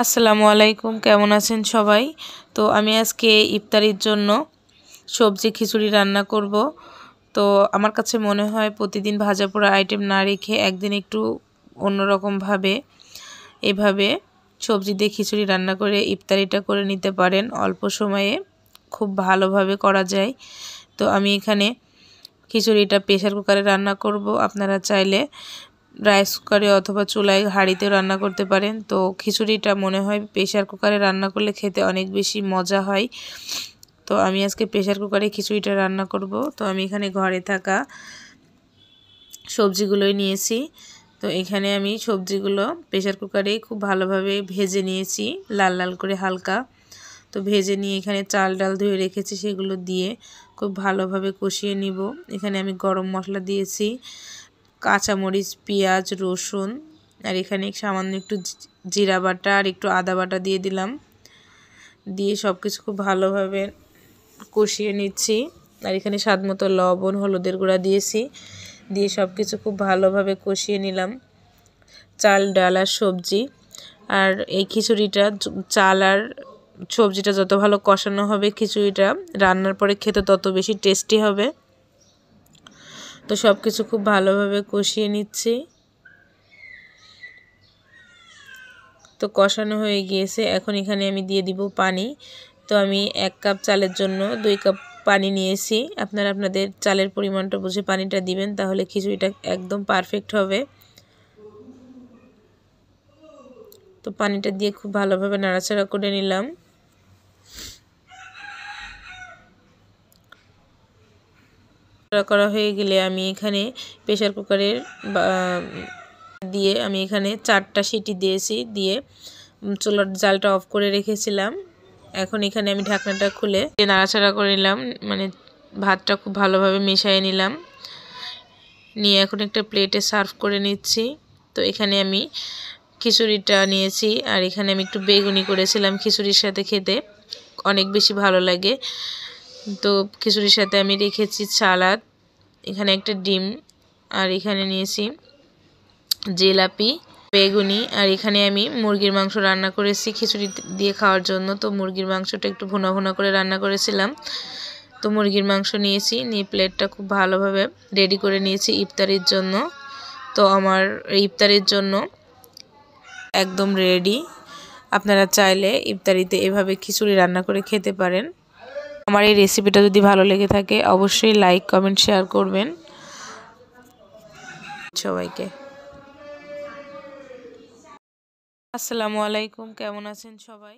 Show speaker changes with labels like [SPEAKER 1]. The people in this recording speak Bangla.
[SPEAKER 1] আসসালামু আলাইকুম, কেমন আছেন সবাই? তো আমি আজকে ইফতারির জন্য সবজি খিচুড়ি রান্না করব। তো আমার কাছে মনে হয় প্রতিদিন ভাজা পোড়া আইটেম না রেখে একদিন একটু অন্যরকমভাবে এভাবে সবজি দিয়ে খিচুড়ি রান্না করে ইফতারিটা করে নিতে পারেন। অল্প সময়ে খুব ভালোভাবে করা যায়। তো আমি এখানে খিচুড়িটা প্রেসার কুকারে রান্না করব। আপনারা চাইলে রাইস কুকারে অথবা চুলায় হাঁড়িতেও রান্না করতে পারেন। তো খিচুড়িটা মনে হয় প্রেসার কুকারে রান্না করলে খেতে অনেক বেশি মজা হয়। তো আমি আজকে প্রেসার কুকারে খিচুড়িটা রান্না করব। তো আমি এখানে ঘরে থাকা সবজিগুলোই নিয়েছি। তো এখানে আমি সবজিগুলো প্রেসার কুকারেই খুব ভালোভাবে ভেজে নিয়েছি, লাল লাল করে হালকা। তো ভেজে নিয়ে এখানে চাল ডাল ধুয়ে রেখেছি, সেগুলো দিয়ে খুব ভালোভাবে কষিয়ে নিব। এখানে আমি গরম মশলা দিয়েছি, কাঁচামরিচ, পেঁয়াজ, রসুন, আর এখানে সামান্য একটু জিরা বাটা আর একটু আদা বাটা দিয়ে দিলাম। দিয়ে সব কিছু খুব ভালোভাবে কষিয়ে নিচ্ছি। আর এখানে স্বাদ মতো লবণ, হলুদের গুঁড়া দিয়েছি। দিয়ে সব কিছু খুব ভালোভাবে কষিয়ে নিলাম, চাল ডাল আর সবজি। আর এই খিচুড়িটা চাল আর সবজিটা যত ভালো কষানো হবে, খিচুড়িটা রান্নার পরে খেতে তত বেশি টেস্টি হবে। তো সব কিছু খুব ভালোভাবে কষিয়ে নিচ্ছি। তো কষানো হয়ে গিয়েছে, এখন এখানে আমি দিয়ে দিব পানি। তো আমি 1 কাপ চালের জন্য 2 কাপ পানি নিয়েছি। আপনারা আপনাদের চালের পরিমাণটা বুঝে পানিটা দিবেন, তাহলে খিচুড়িটা একদম পারফেক্ট হবে। তো পানিটা দিয়ে খুব ভালোভাবে নাড়াচাড়া করে নিলাম। করা হয়ে গেলে আমি এখানে প্রেসার কুকারের দিয়ে আমি এখানে 4টা সিটি দিয়েছি, দিয়ে চুলার জালটা অফ করে রেখেছিলাম। এখন এখানে আমি ঢাকনাটা খুলে নাড়াচাড়া করে নিলাম, মানে ভাতটা খুব ভালোভাবে মিশিয়ে নিলাম। নিয়ে এখন একটা প্লেটে সার্ভ করে নিচ্ছি। তো এখানে আমি খিচুড়িটা নিয়েছি, আর এখানে আমি একটু বেগুনি করেছিলাম খিচুড়ির সাথে, খেতে অনেক বেশি ভালো লাগে। তো খিচুড়ির সাথে আমি রেখেছি সালাদ, এখানে একটা ডিম, আর এখানে নিয়েছি জিলাপি, বেগুনি। আর এখানে আমি মুরগির মাংস রান্না করেছি খিচুড়ি দিয়ে খাওয়ার জন্য। তো মুরগির মাংসটা একটু ভুনা ভুনা করে রান্না করেছিলাম। তো মুরগির মাংস নিয়েছি, নিয়ে প্লেটটা খুব ভালোভাবে রেডি করে নিয়েছি ইফতারির জন্য। তো আমার ইফতারির জন্য একদম রেডি। আপনারা চাইলে ইফতারিতে এভাবে খিচুড়ি রান্না করে খেতে পারেন। আমার এই রেসিপিটা যদি ভালো লেগে থাকে অবশ্যই লাইক, কমেন্ট, শেয়ার করবেন সবাইকে। আসসালামু আলাইকুম, কেমন আছেন সবাই?